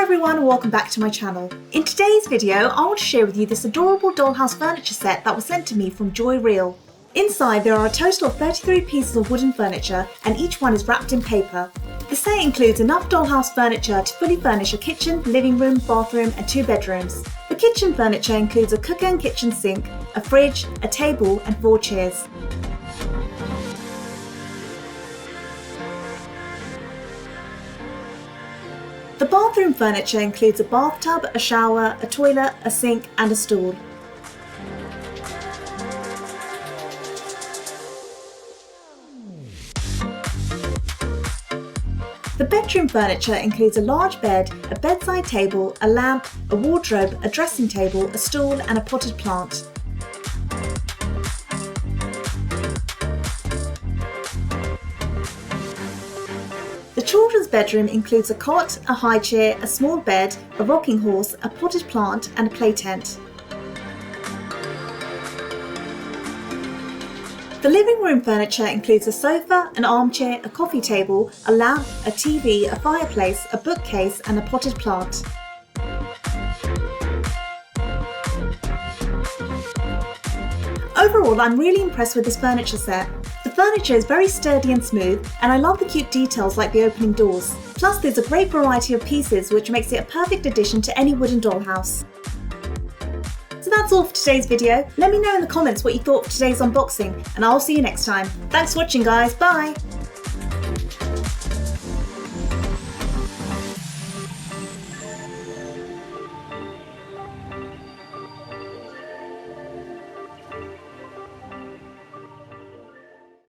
everyone and welcome back to my channel. In today's video, I want to share with you this adorable dollhouse furniture set that was sent to me from Joyreal. Inside there are a total of 33 pieces of wooden furniture and each one is wrapped in paper. The set includes enough dollhouse furniture to fully furnish a kitchen, living room, bathroom and 2 bedrooms. The kitchen furniture includes a cooker and kitchen sink, a fridge, a table and 4 chairs. The bathroom furniture includes a bathtub, a shower, a toilet, a sink and a stool. The bedroom furniture includes a large bed, a bedside table, a lamp, a wardrobe, a dressing table, a stool and a potted plant. The children's bedroom includes a cot, a high chair, a small bed, a rocking horse, a potted plant and a play tent. The living room furniture includes a sofa, an armchair, a coffee table, a lamp, a TV, a fireplace, a bookcase and a potted plant. Overall, I'm really impressed with this furniture set. The furniture is very sturdy and smooth, and I love the cute details like the opening doors. Plus there's a great variety of pieces which makes it a perfect addition to any wooden dollhouse. So that's all for today's video. Let me know in the comments what you thought of today's unboxing, and I'll see you next time. Thanks for watching guys, bye!